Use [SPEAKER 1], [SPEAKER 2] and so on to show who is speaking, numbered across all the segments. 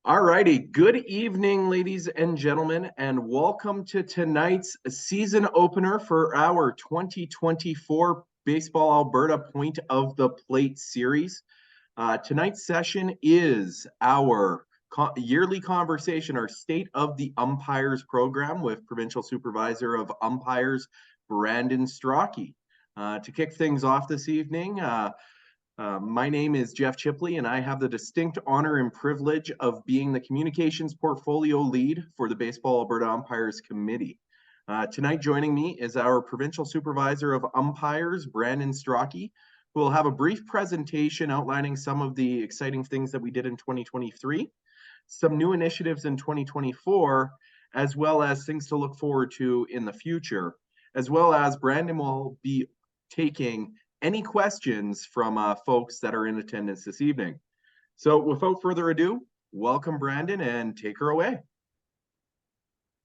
[SPEAKER 1] All righty. Good evening, ladies and gentlemen, and welcome to tonight's season opener for our 2024 Baseball Alberta Point of the Plate series. Tonight's session is our yearly conversation, our State of the Umpires program with Provincial Supervisor of Umpires, Brandon Strocki. To kick things off this evening, my name is Jeff Chipley, and I have the distinct honor and privilege of being the communications portfolio lead for the Baseball Alberta Umpires Committee. Tonight joining me is our Provincial Supervisor of Umpires, Brandon Strocki, who will have a brief presentation outlining some of the exciting things that we did in 2023, some new initiatives in 2024, as well as things to look forward to in the future, as well as Brandon will be taking any questions from folks that are in attendance this evening. So without further ado, welcome Brandon and take her away.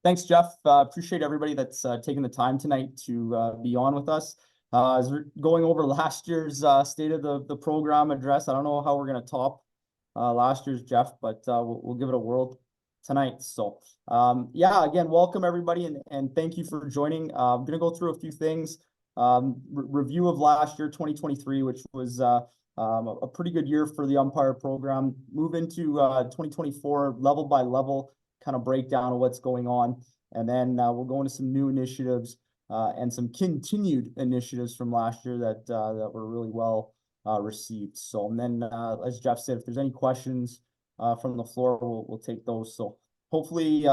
[SPEAKER 2] Thanks, Jeff. Appreciate everybody that's taking the time tonight to be on with us. As we're going over last year's State of the Program address, I don't know how we're going to top last year's, Jeff, but we'll give it a whirl tonight. So yeah, again, welcome everybody and thank you for joining. I'm going to go through a few things. Review of last year, 2023, which was a pretty good year for the umpire program. Move into 2024, level by level, kind of breakdown of what's going on. And then we'll go into some new initiatives and some continued initiatives from last year that were really well received. So, and then as Jeff said, if there's any questions from the floor, we'll take those. So hopefully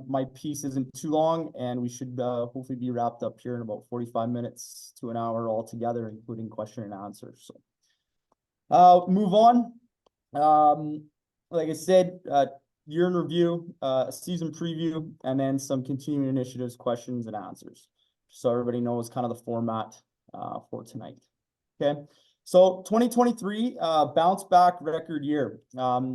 [SPEAKER 2] my piece isn't too long, and we should hopefully be wrapped up here in about 45 minutes to an hour altogether, including question and answer. So move on. Like I said, year in review, season preview, and then some continuing initiatives, questions and answers. So everybody knows kind of the format for tonight. Okay. So 2023, bounce back record year.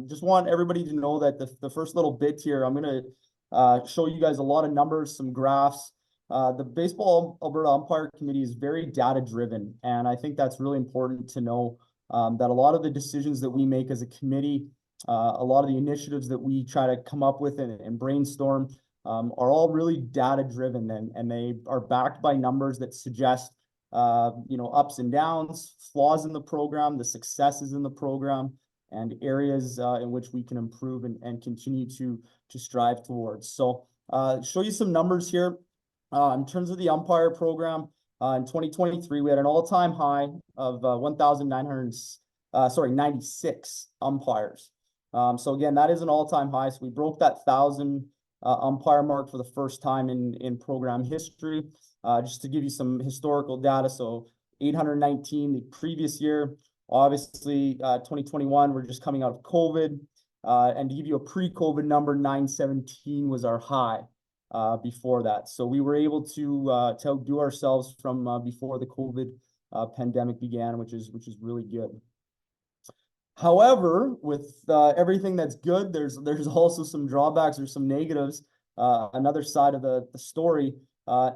[SPEAKER 2] Just want everybody to know that the first little bit here, I'm going to show you guys a lot of numbers, some graphs. The Baseball Alberta Umpire Committee is very data driven, and I think that's really important to know that a lot of the decisions that we make as a committee, a lot of the initiatives that we try to come up with and brainstorm are all really data driven, and they are backed by numbers that suggest ups and downs, flaws in the program, the successes in the program, and areas in which we can improve and continue to strive towards. So show you some numbers here. In terms of the umpire program, in 2023, we had an all-time high of 1,996 umpires. So again, that is an all-time high. So we broke that 1,000 umpire mark for the first time in program history. Just to give you some historical data, so 819 the previous year. Obviously, 2021, we're just coming out of COVID. And to give you a pre-COVID number, 917 was our high before that. So we were able to outdo ourselves from before the COVID pandemic began, which is really good. However, with everything that's good, there's also some drawbacks or some negatives. Another side of the story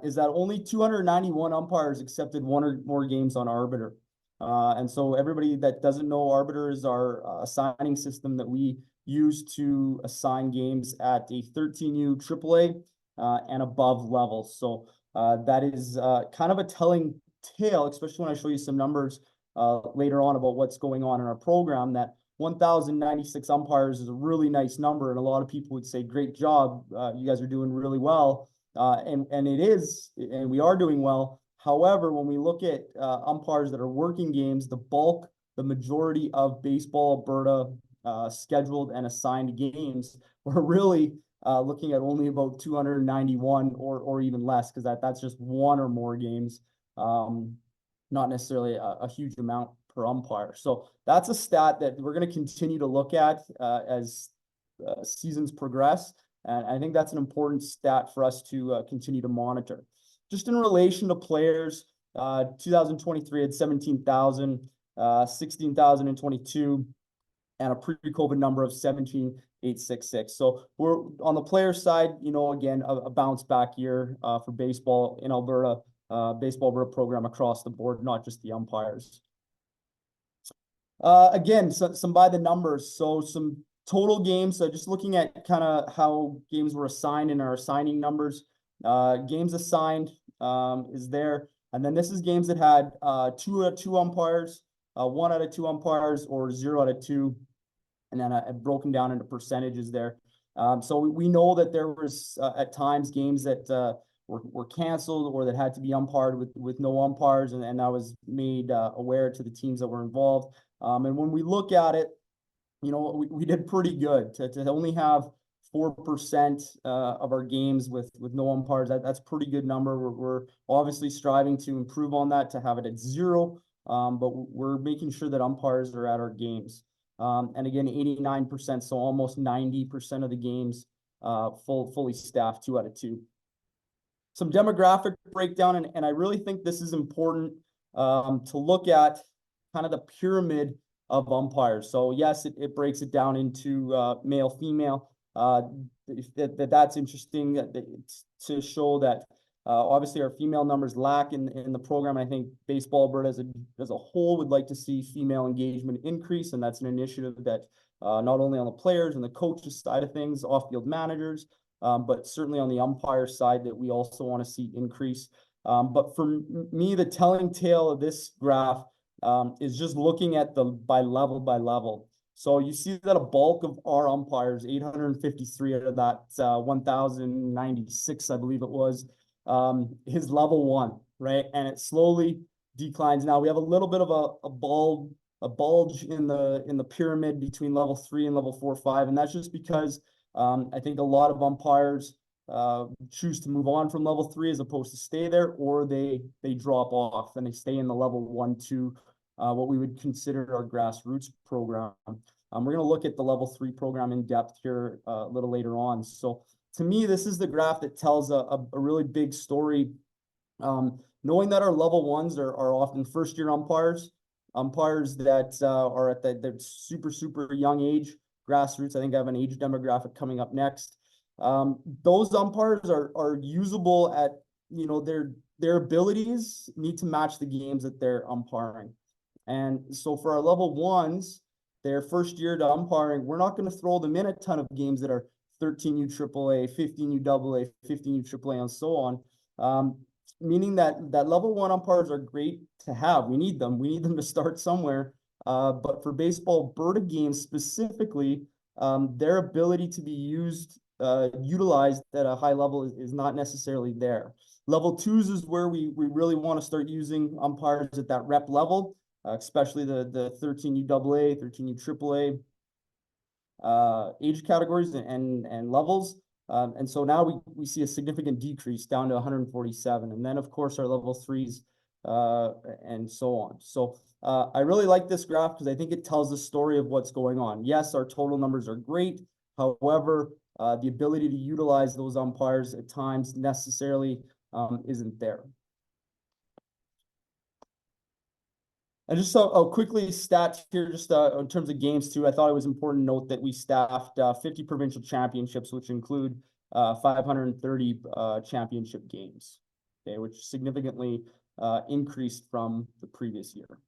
[SPEAKER 2] is that only 291 umpires accepted one or more games on Arbiter. And so everybody that doesn't know, Arbiter is our assigning system that we use to assign games at a 13U AAA and above level. So that is kind of a telling tale, especially when I show you some numbers later on about what's going on in our program, that 1,096 umpires is a really nice number. And a lot of people would say, great job, you guys are doing really well. And it is, and we are doing well. However, when we look at umpires that are working games, the majority of Baseball Alberta scheduled and assigned games, we're really looking at only about 291 or even less, because that's just one or more games, not necessarily a huge amount per umpire. So that's a stat that we're going to continue to look at as seasons progress. And I think that's an important stat for us to continue to monitor. Just in relation to players, 2023 had 17,000, 16,022, and a pre-COVID number of 17,866. So we're on the player side, again, a bounce back year for baseball in Alberta, Baseball Alberta program across the board, not just the umpires. Again, some by the numbers. So some Total games, so just looking at kind of how games were assigned in our assigning numbers. Games assigned is there. And then this is games that had 2 out of 2 umpires, 1 out of 2 umpires, or 0 out of 2. And then broken down into percentages there. So we know that there was at times games that were canceled or that had to be umpired with no umpires, and that was made aware to the teams that were involved. And when we look at it, you know, we did pretty good to only have 4% of our games with no umpires. That's a pretty good number. We're obviously striving to improve on that, to have it at 0. But we're making sure that umpires are at our games. And again, 89%, so almost 90% of the games fully staffed, 2 out of 2. Some demographic breakdown, and I really think this is important to look at kind of the pyramid of umpires. So yes, it breaks it down into male, female. That's interesting to show that obviously our female numbers lack in the program. I think Baseball Alberta as a whole would like to see female engagement increase, and that's an initiative that not only on the players and the coaches side of things, off-field managers, but certainly on the umpire side that we also want to see increase. But for me, the telling tale of this graph is just looking at the by level. So you see that a bulk of our umpires, 853 out of that 1,096, I believe it was, is level 1, right? And it slowly declines. Now we have a little bit of a bulge in the pyramid between level 3 and level 4, 5, and that's just because I think a lot of umpires choose to move on from level 3 as opposed to stay there, or they drop off and they stay in the level 1, 2, what we would consider our grassroots program. We're going to look at the level 3 program in depth here a little later on. So to me, this is the graph that tells a really big story. Knowing that our level 1s are often first-year umpires that are at their super young age, grassroots. I think I have an age demographic coming up next. Those umpires are usable at, you know, their abilities need to match the games that they're umpiring. And so for our level 1s, their first year to umpiring, we're not going to throw them in a ton of games that are 13U AAA, 15U AA, 15U AAA, and so on. Meaning that level 1 umpires are great to have. We need them. We need them to start somewhere. But for Baseball Alberta games specifically, their ability to be utilized at a high level is not necessarily there. Level 2s is where we really want to start using umpires at that rep level, especially the 13U AA, 13U AAA age categories and levels. And so now we see a significant decrease down to 147. And then, of course, our level 3s and so on. So I really like this graph because I think it tells the story of what's going on. Yes, our total numbers are great. However, the ability to utilize those umpires at times necessarily isn't there. And just so quickly stats here, just in terms of games too, I thought it was important to note that we staffed 50 provincial championships, which include 530 championship games, okay, which significantly increased from the previous year.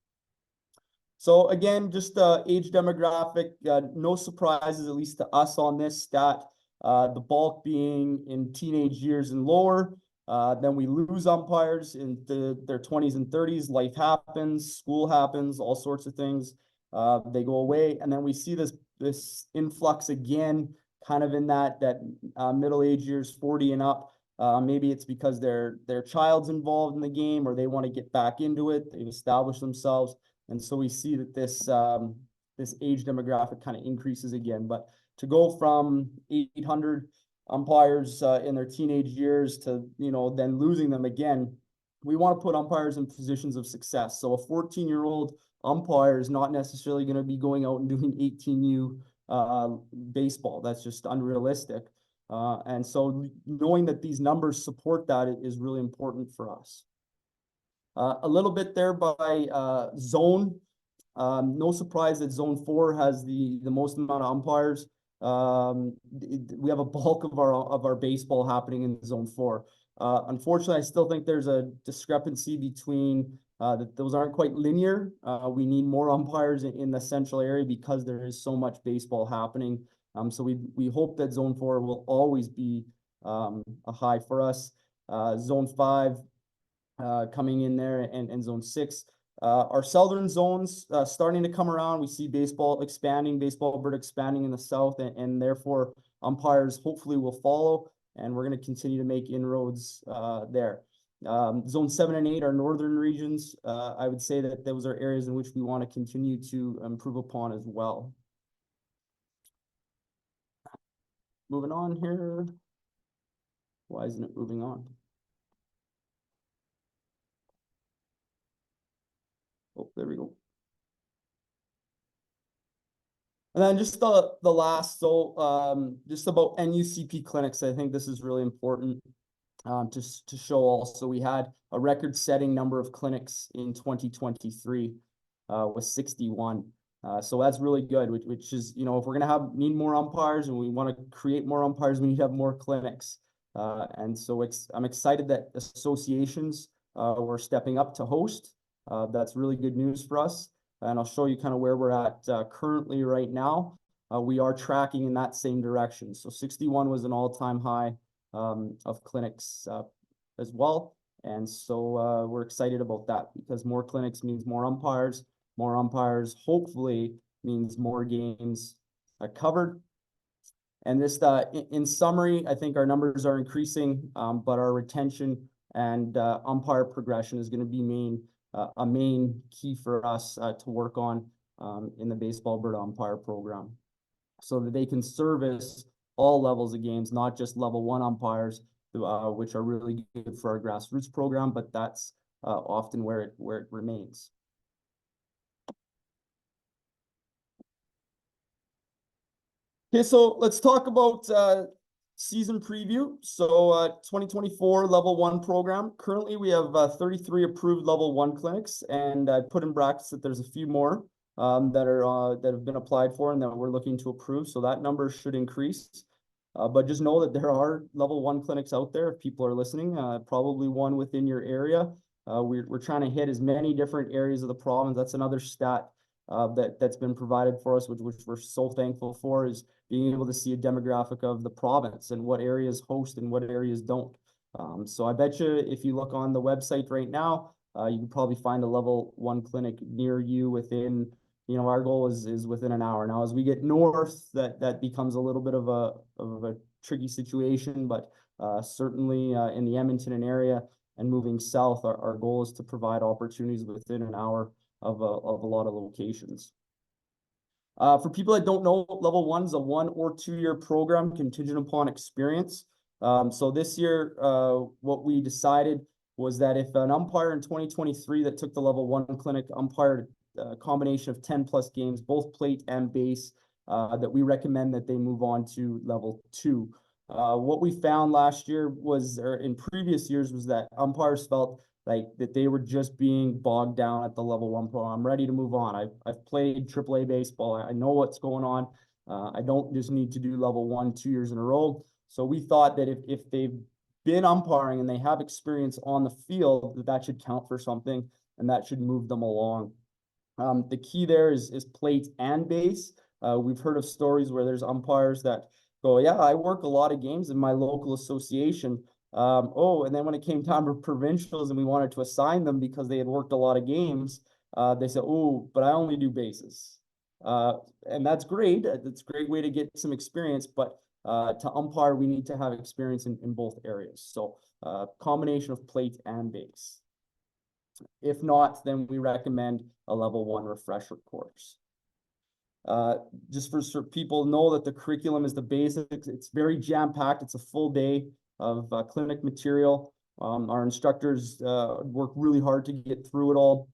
[SPEAKER 2] So again, just age demographic, no surprises, at least to us on this stat, the bulk being in teenage years and lower. Then we lose umpires in their 20s and 30s. Life happens, school happens, all sorts of things. They go away, and then we see this influx again, kind of in that middle age years, 40 and up. Maybe it's because their child's involved in the game, or they want to get back into it. They've established themselves, and so we see that this age demographic kind of increases again. But to go from 800 umpires in their teenage years to, you know, then losing them again, we want to put umpires in positions of success. So a 14-year-old umpire is not necessarily going to be going out and doing 18U baseball. That's just unrealistic. And so knowing that these numbers support that is really important for us. A little bit there by zone. No surprise that Zone 4 has the most amount of umpires. We have a bulk of our baseball happening in Zone 4. Unfortunately, I still think there's a discrepancy between that those aren't quite linear. We need more umpires in the central area because there is so much baseball happening. So we hope that Zone 4 will always be a high for us. Zone 5 coming in there, and Zone 6. Our southern zones starting to come around. We see baseball expanding, Baseball Alberta expanding in the south, and therefore umpires hopefully will follow, and we're going to continue to make inroads there. Zone 7 and 8 are northern regions. I would say that those are areas in which we want to continue to improve upon as well. Moving on here. Why isn't it moving on? Oh, there we go. And then just the last, so just about NUCP clinics. I think this is really important to show also. We had a record-setting number of clinics in 2023 with 61. So that's really good, which is, you know, if we're gonna need more umpires and we want to create more umpires, we need to have more clinics. And so I'm excited that associations were stepping up to host. That's really good news for us. And I'll show you kind of where we're at currently right now. We are tracking in that same direction. So 61 was an all-time high of clinics as well. And so we're excited about that because more clinics means more umpires. More umpires hopefully means more games covered. And this, in summary, I think our numbers are increasing, but our retention and umpire progression is going to be a main key for us to work on in the Baseball Alberta Umpire Program, so that they can service all levels of games, not just level 1 umpires, which are really good for our grassroots program, but that's often where it remains. Okay, so let's talk about season preview. So 2024 level 1 program. Currently we have 33 approved level 1 clinics, and I put in brackets that there's a few more that have been applied for and that we're looking to approve. So that number should increase. But just know that there are level 1 clinics out there if people are listening, probably one within your area. We're trying to hit as many different areas of the province. That's another stat that's been provided for us, which we're so thankful for, is being able to see a demographic of the province and what areas host and what areas don't. So I bet you if you look on the website right now, you can probably find a level 1 clinic near you within, you know, our goal is within an hour. Now, as we get north, that becomes a little bit of a tricky situation, but certainly in the Edmonton area and moving south, our goal is to provide opportunities within an hour of a lot of locations. For people that don't know, level 1 is a 1 or 2 year program contingent upon experience. So this year, what we decided was that if an umpire in 2023 that took the level 1 clinic umpired a combination of 10+ games, both plate and base, that we recommend that they move on to level 2. What we found last year was, or in previous years, was that umpires felt like that they were just being bogged down at the level 1 program. I'm ready to move on. I've played AAA baseball. I know what's going on. I don't just need to do level 1 2 years in a row. So we thought that if they've been umpiring and they have experience on the field, that should count for something and that should move them along. The key there is plate and base. We've heard of stories where there's umpires that go, yeah, I work a lot of games in my local association. And then when it came time for provincials and we wanted to assign them because they had worked a lot of games, they said, oh, but I only do bases. And that's great. That's a great way to get some experience, but to umpire, we need to have experience in both areas. So combination of plate and base. If not, then we recommend a level 1 refresher course. Just for people know that the curriculum is the basics. It's very jam-packed. It's a full day of clinic material. Our instructors work really hard to get through it all,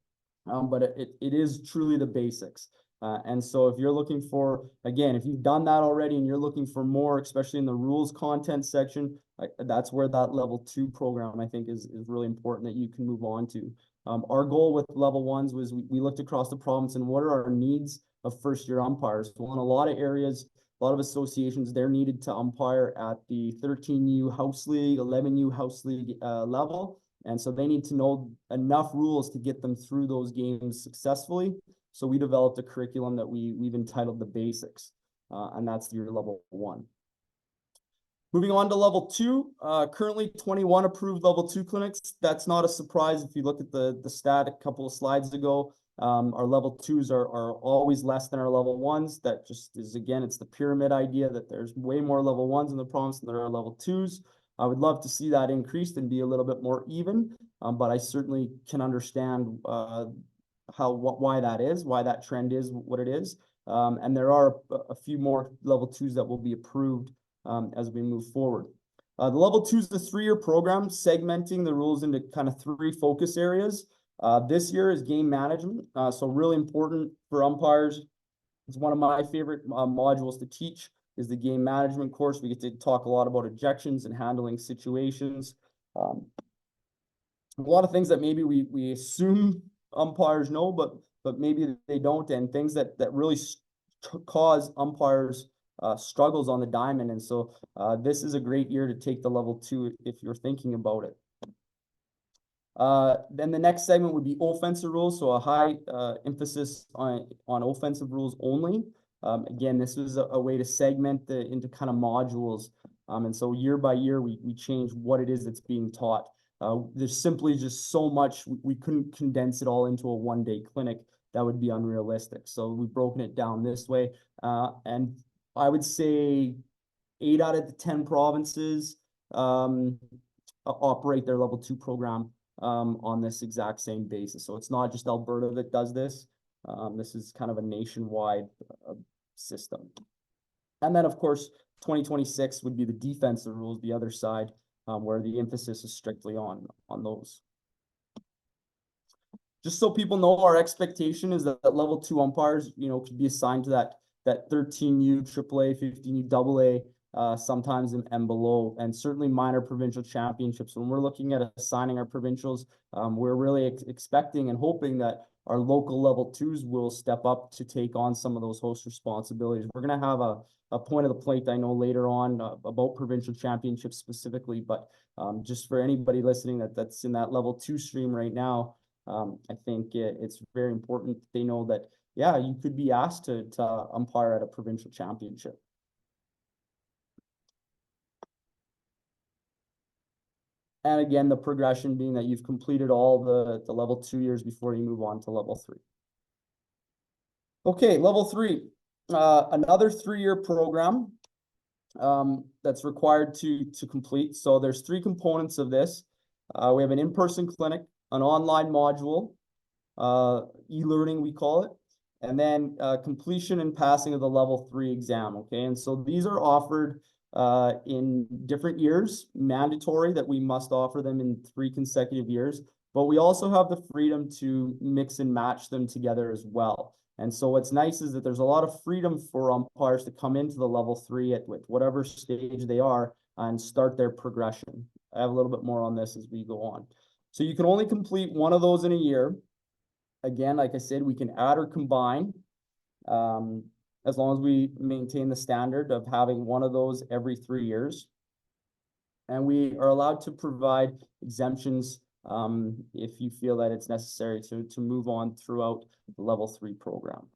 [SPEAKER 2] but it is truly the basics. And so if you're looking for, again, if you've done that already and you're looking for more, especially in the rules content section, that's where that level 2 program, I think, is really important that you can move on to. Our goal with level 1s was we looked across the province and what are our needs of first-year umpires. Well, in a lot of areas, a lot of associations, they're needed to umpire at the 13U House League, 11U House League level, And so they need to know enough rules to get them through those games successfully. So we developed a curriculum that we've entitled the Basics, and that's your level 1. Moving on to level 2, currently 21 approved level 2 clinics. That's not a surprise if you look at the stat a couple of slides ago. Our level 2s are always less than our level 1s. That just is, again, it's the pyramid idea that there's way more level 1s in the province than there are level 2s. I would love to see that increased and be a little bit more even, but I certainly can understand why that is, why that trend is what it is. And there are a few more level 2s that will be approved as we move forward. The level 2 is the 3-year program, segmenting the rules into kind of 3 focus areas. This year is game management, so really important for umpires. It's one of my favorite modules to teach is the game management course. We get to talk a lot about ejections and handling situations. A lot of things that maybe we assume umpires know, but maybe they don't, and things that really cause umpires struggles on the diamond. And so this is a great year to take the level 2 if you're thinking about it. Then the next segment would be offensive rules, so a high emphasis on offensive rules only. Again, this was a way to segment into kind of modules, and so year by year we change what it is that's being taught. There's simply just so much, we couldn't condense it all into a one-day clinic. That would be unrealistic. So we've broken it down this way, and I would say 8 out of the 10 provinces operate their level 2 program on this exact same basis. So it's not just Alberta that does this. This is kind of a nationwide system. And then, of course, 2026 would be the defensive rules, the other side, where the emphasis is strictly on those. Just so people know, our expectation is that level 2 umpires, could be assigned to that 13U, AAA, 15U, AA, sometimes and below, and certainly minor provincial championships. When we're looking at assigning our provincials, we're really expecting and hoping that our local level 2s will step up to take on some of those host responsibilities. We're going to have a point of the plate, I know, later on about provincial championships specifically, but just for anybody listening that's in that level 2 stream right now, I think it's very important that they know that, yeah, you could be asked to umpire at a provincial championship. And again, the progression being that you've completed all the level 2 years before you move on to level 3. Okay, level 3, another 3-year program that's required to complete. So there's 3 components of this. We have an in-person clinic, an online module, e-learning we call it, and then completion and passing of the level 3 exam. Okay, and so these are offered in different years, mandatory that we must offer them in 3 consecutive years, but we also have the freedom to mix and match them together as well. And so what's nice is that there's a lot of freedom for umpires to come into the level 3 at whatever stage they are and start their progression. I have a little bit more on this as we go on. So you can only complete one of those in a year. Again, like I said, we can add or combine, as long as we maintain the standard of having one of those every 3 years. And we are allowed to provide exemptions if you feel that it's necessary to move on throughout the level 3 program.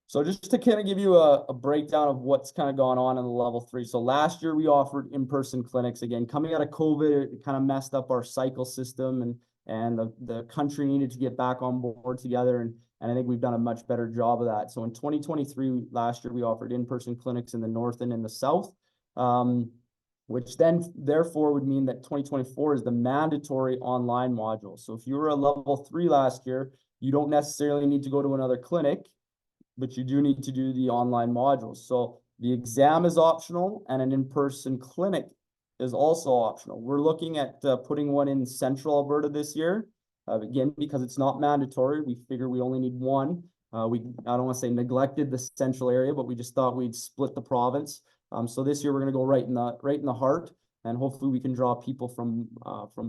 [SPEAKER 2] So just to kind of give you a breakdown of what's kind of gone on in the level 3. So last year we offered in-person clinics. Again, coming out of COVID, it kind of messed up our cycle system, and the country needed to get back on board together. And I think we've done a much better job of that. So in 2023, last year, we offered in-person clinics in the north and in the south, which then therefore would mean that 2024 is the mandatory online module. So if you were a level 3 last year, you don't necessarily need to go to another clinic, but you do need to do the online modules. So the exam is optional, and an in-person clinic is also optional. We're looking at putting one in Central Alberta this year. Again, because it's not mandatory, we figure we only need one. I don't want to say neglected the central area, but we just thought we'd split the province. So this year we're going to go right in the heart, and hopefully we can draw people from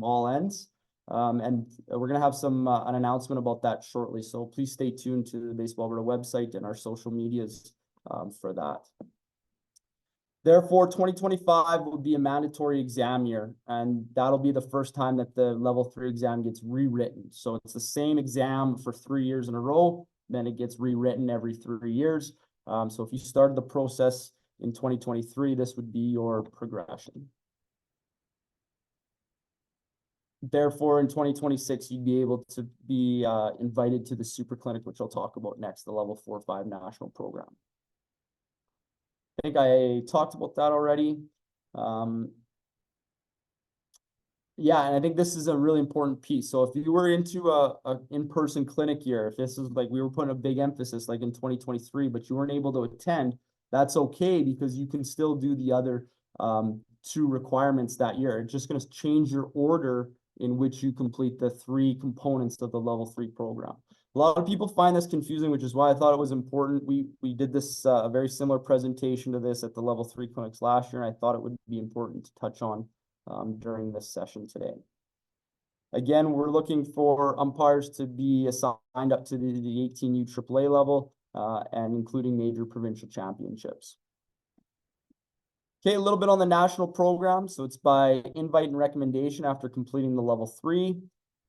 [SPEAKER 2] all ends. And we're going to have an announcement about that shortly. So please stay tuned to the Baseball Alberta website and our social medias for that. Therefore, 2025 would be a mandatory exam year, and that'll be the first time that the level 3 exam gets rewritten. So it's the same exam for 3 years in a row, then it gets rewritten every 3 years. So if you started the process in 2023, this would be your progression. Therefore, in 2026, you'd be able to be invited to the Super Clinic, which I'll talk about next, the level 4-5 national program. I think I talked about that already. Yeah, and I think this is a really important piece. So if you were into a in-person clinic year, if this is like we were putting a big emphasis like in 2023, but you weren't able to attend, that's okay because you can still do the other 2 requirements that year. It's just going to change your order in which you complete the 3 components of the level 3 program. A lot of people find this confusing, which is why I thought it was important. We did this a very similar presentation to this at the level 3 clinics last year, and I thought it would be important to touch on during this session today. Again, we're looking for umpires to be assigned up to the 18U AAA level and including major provincial championships. Okay, a little bit on the national program. So it's by invite and recommendation after completing the level 3.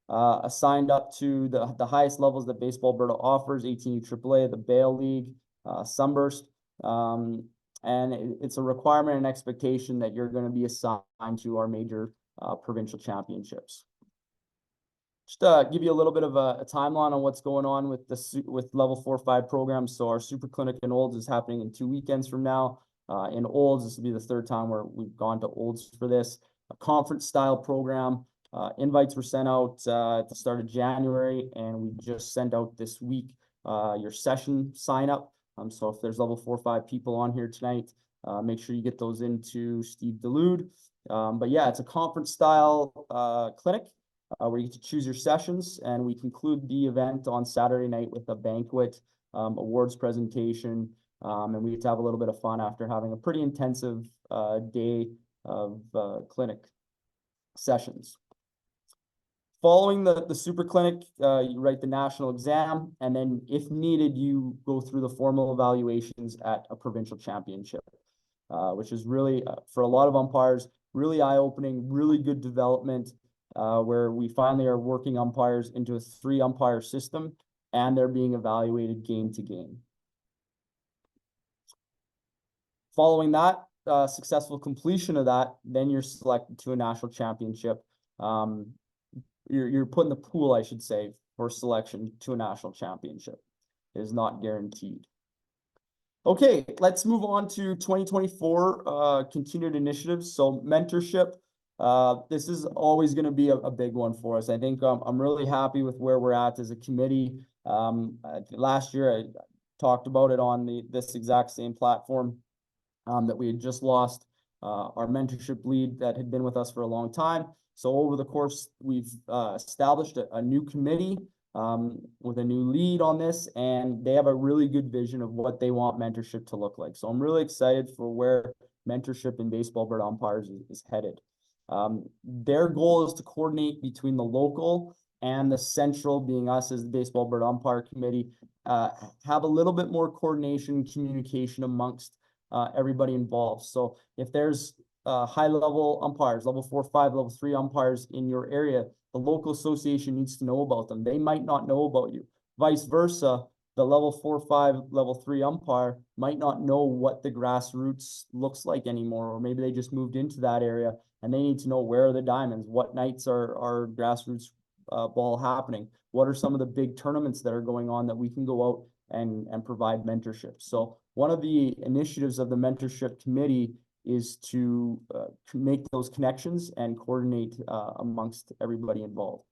[SPEAKER 2] Assigned up to the highest levels that Baseball Alberta offers, 18U AAA, the Bale League, Sunburst. And it's a requirement and expectation that you're going to be assigned to our major provincial championships. Just to give you a little bit of a timeline on what's going on with level 4-5 programs. So our Super Clinic in Olds is happening in 2 weekends from now. In Olds, this will be the 3rd time where we've gone to Olds for this. A conference style program. Invites were sent out at the start of January, and we just sent out this week your session sign up. So if there's level 4-5 people on here tonight, make sure you get those into Steve Delude. But yeah, it's a conference style clinic where you get to choose your sessions, and we conclude the event on Saturday night with a banquet, awards presentation, and we get to have a little bit of fun after having a pretty intensive day of clinic sessions. Following the Super Clinic, you write the national exam, and then if needed, you go through the formal evaluations at a provincial championship, which is really, for a lot of umpires, really eye-opening, really good development, where we finally are working umpires into a 3-umpire system, and they're being evaluated game to game. Following that, successful completion of that, then you're selected to a national championship. You're put in the pool, I should say, for selection to a national championship. It is not guaranteed. Okay, let's move on to 2024 continued initiatives. So mentorship, this is always going to be a big one for us. I think I'm really happy with where we're at as a committee. Last year, I talked about it on this exact same platform that we had just lost our mentorship lead that had been with us for a long time. So over the course, we've established a new committee with a new lead on this, and they have a really good vision of what they want mentorship to look like. So I'm really excited for where mentorship in Baseball Alberta Umpires is headed. Their goal is to coordinate between the local and the central, being us as the Baseball Alberta Umpire Committee, have a little bit more coordination and communication amongst everybody involved. So if there's high-level umpires, level 4-5, level 3 umpires in your area, the local association needs to know about them. They might not know about you. Vice versa, the level 4-5, level 3 umpire might not know what the grassroots looks like anymore, or maybe they just moved into that area and they need to know where are the diamonds, what nights are grassroots ball happening, what are some of the big tournaments that are going on that we can go out and provide mentorship. So one of the initiatives of the mentorship committee is to make those connections and coordinate amongst everybody involved.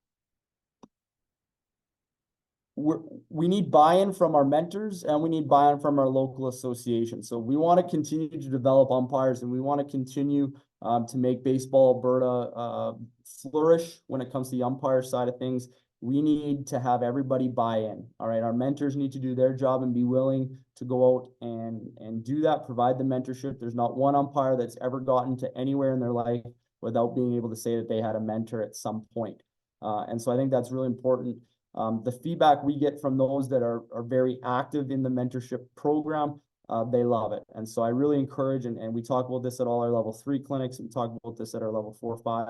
[SPEAKER 2] We need buy-in from our mentors, and we need buy-in from our local association. So we want to continue to develop umpires, and we want to continue to make Baseball Alberta flourish when it comes to the umpire side of things. We need to have everybody buy in. All right, our mentors need to do their job and be willing to go out and do that, provide the mentorship. There's not one umpire that's ever gotten to anywhere in their life without being able to say that they had a mentor at some point. And so I think that's really important. The feedback we get from those that are very active in the mentorship program they love it. And so I really encourage, and we talk about this at all our level 3 clinics, we talk about this at our level 4, 5,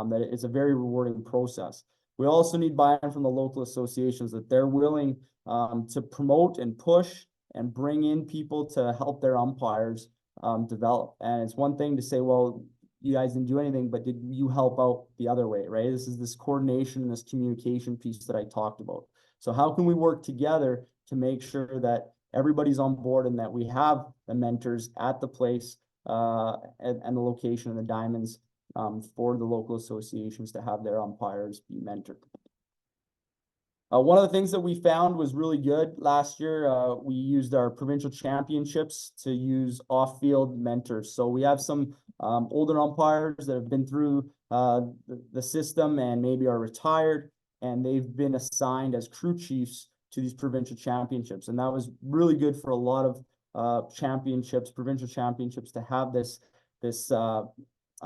[SPEAKER 2] that it's a very rewarding process. We also need buy-in from the local associations that they're willing to promote and push and bring in people to help their umpires develop. And it's one thing to say, well, you guys didn't do anything, but did you help out the other way, right? This is this coordination and this communication piece that I talked about. So how can we work together to make sure that everybody's on board and that we have the mentors at the place and the location and the diamonds for the local associations to have their umpires be mentored. One of the things that we found was really good last year, we used our provincial championships to use off-field mentors. So we have some older umpires that have been through the system and maybe are retired, and they've been assigned as crew chiefs to these provincial championships. And that was really good for a lot of championships, provincial championships, to have this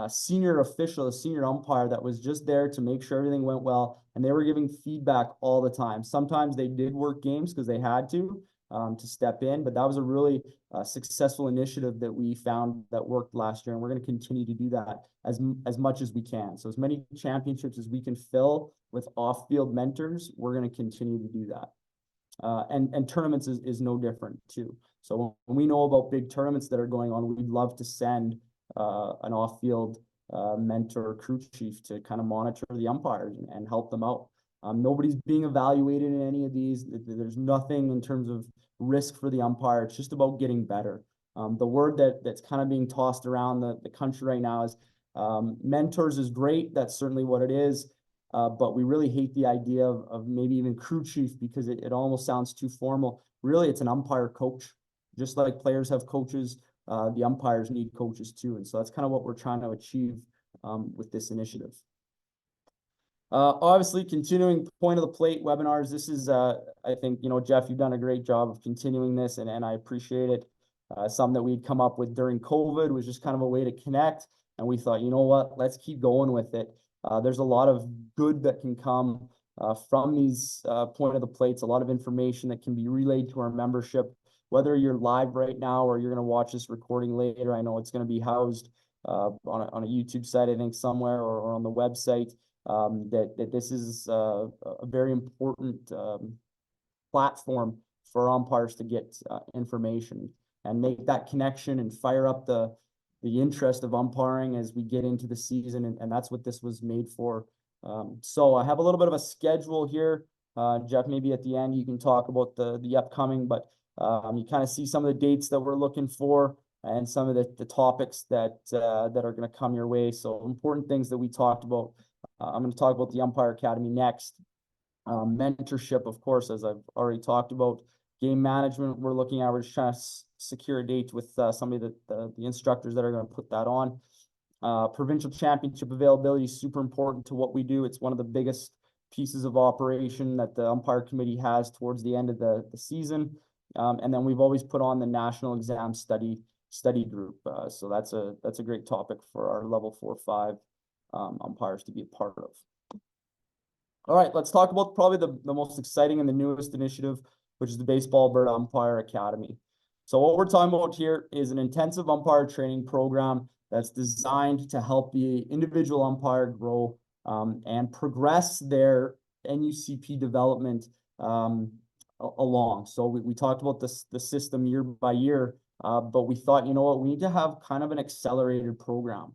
[SPEAKER 2] senior official, a senior umpire that was just there to make sure everything went well. And they were giving feedback all the time. Sometimes they did work games because they had to step in, but that was a really successful initiative that we found that worked last year. And we're going to continue to do that as much as we can. So as many championships as we can fill with off-field mentors, we're going to continue to do that. And tournaments is no different too. So when we know about big tournaments that are going on, we'd love to send an off-field mentor or crew chief to kind of monitor the umpires and help them out. Nobody's being evaluated in any of these. There's nothing in terms of risk for the umpire. It's just about getting better. The word that's kind of being tossed around the country right now is mentors is great. That's certainly what it is. But we really hate the idea of maybe even crew chief because it almost sounds too formal. Really, it's an umpire coach. Just like players have coaches, the umpires need coaches too. And so that's kind of what we're trying to achieve with this initiative. Obviously, continuing point of the plate webinars. This is, I think, Jeff, you've done a great job of continuing this, and I appreciate it. Something that we'd come up with during COVID was just kind of a way to connect. And we thought, you know what, let's keep going with it. There's a lot of good that can come from these point of the plates, a lot of information that can be relayed to our membership, whether you're live right now or you're going to watch this recording later. I know it's going to be housed on a YouTube site, I think, somewhere, or on the website. That this is a very important platform for umpires to get information and make that connection and fire up the interest of umpiring as we get into the season, and that's what this was made for. So I have a little bit of a schedule here. Jeff, maybe at the end you can talk about the upcoming, but you kind of see some of the dates that we're looking for and some of the topics that are going to come your way. So important things that we talked about. I'm going to talk about the Umpire Academy next. Mentorship, of course, as I've already talked about. Game management, we're looking at. We're just trying to secure a date with some of the instructors that are going to put that on. Provincial championship availability is super important to what we do. It's one of the biggest pieces of operation that the umpire committee has towards the end of the season. And then we've always put on the national exam study group. So that's a great topic for our level 4-5 umpires to be a part of. All right, let's talk about probably the most exciting and the newest initiative, which is the Baseball Alberta Umpire Academy. So what we're talking about here is an intensive umpire training program that's designed to help the individual umpire grow and progress their NUCP development along. So we talked about the system year by year, but we thought, you know what, we need to have kind of an accelerated program.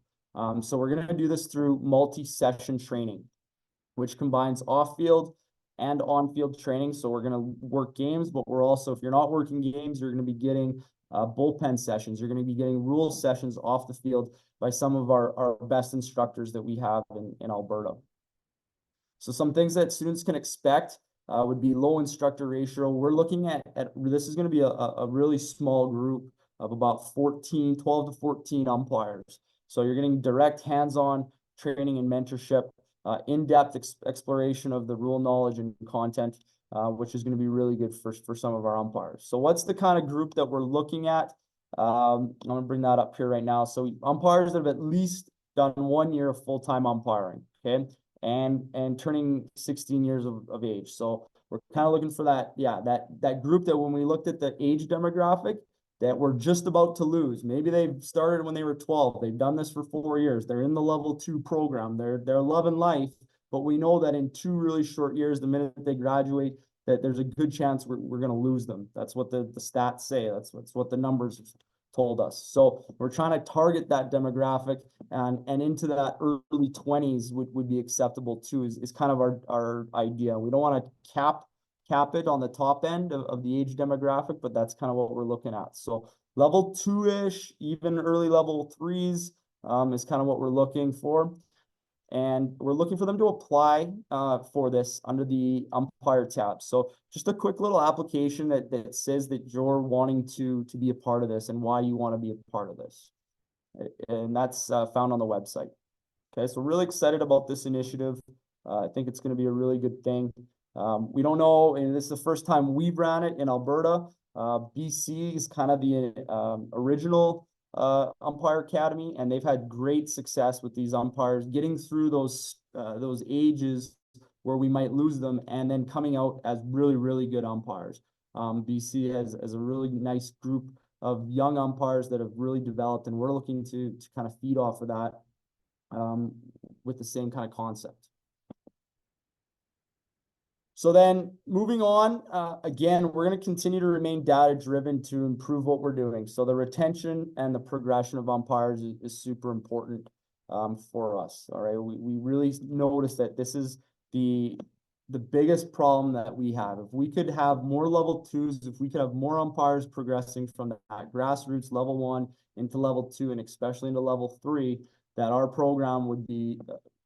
[SPEAKER 2] So we're going to do this through multi-session training, which combines off-field and on-field training. So we're going to work games, but we're also, if you're not working games, you're going to be getting bullpen sessions. You're going to be getting rule sessions off the field by some of our best instructors that we have in Alberta. So some things that students can expect would be low instructor ratio. We're looking at this is going to be a really small group of about 12 to 14 umpires. So you're getting direct hands-on training and mentorship, in-depth exploration of the rule knowledge and content, which is going to be really good for some of our umpires. So what's the kind of group that we're looking at? I'm going to bring that up here right now. So umpires that have at least done 1 year of full-time umpiring, okay, and turning 16 years of age. So we're kind of looking for that, yeah, that group that when we looked at the age demographic, that we're just about to lose. Maybe they've started when they were 12. They've done this for 4 years. They're in the level 2 program. They're loving life, but we know that in 2 really short years, the minute they graduate, that there's a good chance we're going to lose them. That's what the stats say. That's what the numbers told us. So we're trying to target that demographic, and into that early 20s would be acceptable too, is kind of our idea. We don't want to cap it on the top end of the age demographic, but that's kind of what we're looking at. So level 2-ish, even early level 3s is kind of what we're looking for. And we're looking for them to apply for this under the umpire tab. So just a quick little application that says that you're wanting to be a part of this and why you want to be a part of this. And that's found on the website. Okay, so really excited about this initiative. I think it's going to be a really good thing. We don't know, and this is the first time we've ran it in Alberta. BC is kind of the original umpire academy, and they've had great success with these umpires getting through those ages where we might lose them, and then coming out as really good umpires. BC has a really nice group of young umpires that have really developed, and we're looking to kind of feed off of that with the same kind of concept. So then moving on, again, we're going to continue to remain data driven to improve what we're doing. So the retention and the progression of umpires is super important for us. All right. We really notice that this is the biggest problem that we have. If we could have more level 2s, if we could have more umpires progressing from that grassroots level 1 into level 2, and especially into level 3, that our program would be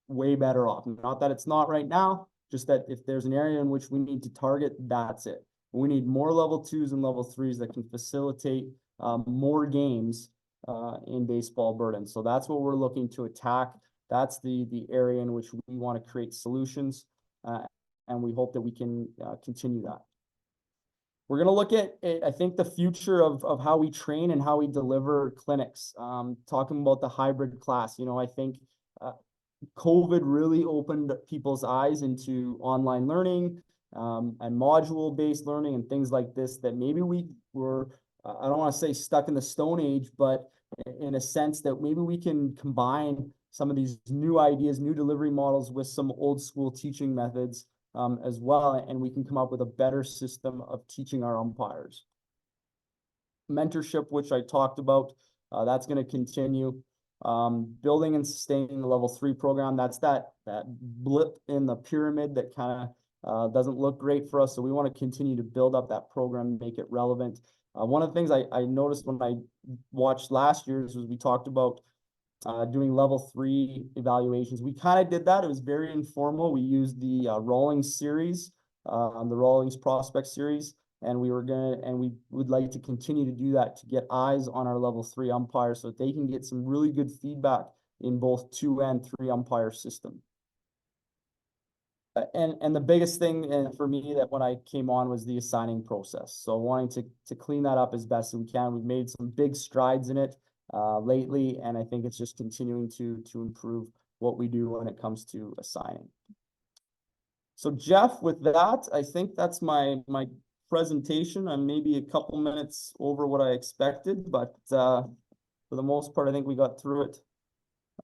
[SPEAKER 2] way better off. Not that it's not right now, just that if there's an area in which we need to target, that's it. We need more level 2s and level 3s that can facilitate more games in Baseball Alberta. And so that's what we're looking to attack. That's the area in which we want to create solutions, and we hope that we can continue that. We're going to look at, I think, the future of how we train and how we deliver clinics. Talking about the hybrid class, I think COVID really opened people's eyes into online learning and module-based learning and things like this, that maybe we were, I don't want to say stuck in the Stone Age, but in a sense that maybe we can combine some of these new ideas, new delivery models with some old school teaching methods as well, and we can come up with a better system of teaching our umpires. Mentorship, which I talked about, that's going to continue. Building and sustaining the level 3 program, that's that blip in the pyramid that kind of doesn't look great for us. So we want to continue to build up that program, make it relevant. One of the things I noticed when I watched last year's was we talked about doing level 3 evaluations. We kind of did that. It was very informal. We used the Rawlings series, the Rawlings prospect series. And we would like to continue to do that to get eyes on our level 3 umpires so that they can get some really good feedback in both 2 and 3 umpire system. And the biggest thing for me that when I came on was the assigning process. So wanting to clean that up as best as we can. We've made some big strides in it lately, and I think it's just continuing to improve what we do when it comes to assigning. So Jeff, with that, I think that's my presentation. I'm maybe a couple minutes over what I expected, but for the most part, I think we got through it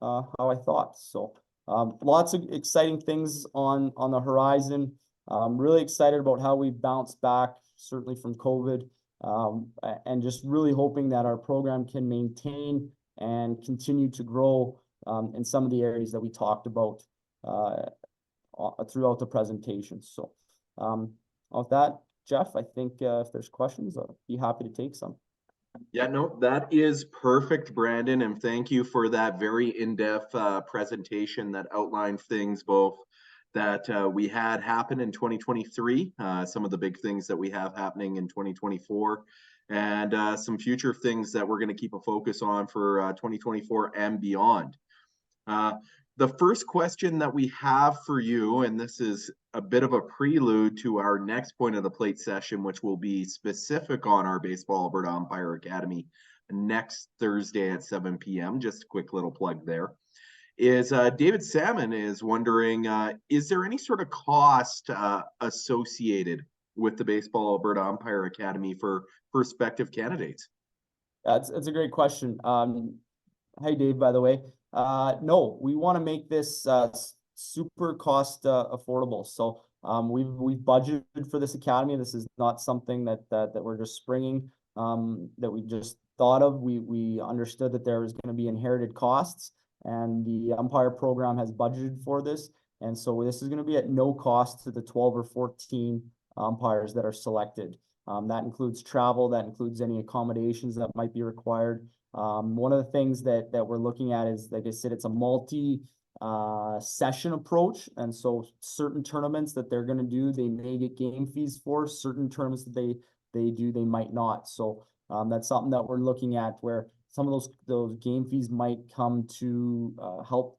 [SPEAKER 2] how I thought. So lots of exciting things on the horizon. I'm really excited about how we bounced back, certainly from COVID, and just really hoping that our program can maintain and continue to grow in some of the areas that we talked about throughout the presentation. So with that, Jeff, I think if there's questions, I'll be happy to take some.
[SPEAKER 1] Yeah, no, that is perfect, Brandon, and thank you for that very in-depth presentation that outlined things both that we had happen in 2023, some of the big things that we have happening in 2024, and some future things that we're going to keep a focus on for 2024 and beyond. The first question that we have for you, and this is a bit of a prelude to our next point of the plate session, which will be specific on our Baseball Alberta Umpire Academy next Thursday at 7 p.m. Just a quick little plug there. Is David Salmon is wondering, is there any sort of cost associated with the Baseball Alberta Umpire Academy for prospective candidates?
[SPEAKER 2] That's a great question. Hi Dave, by the way. No, we want to make this super cost affordable. So we've budgeted for this academy. This is not something that we're just springing, that we just thought of. We understood that there was going to be inherited costs, and the umpire program has budgeted for this. And so this is going to be at no cost to the 12 or 14 umpires that are selected. That includes travel, that includes any accommodations that might be required. One of the things that we're looking at is, like I said, it's a multi session approach. And so certain tournaments that they're going to do, they may get game fees for. Certain tournaments that they do, they might not. So that's something that we're looking at, where some of those game fees might come to help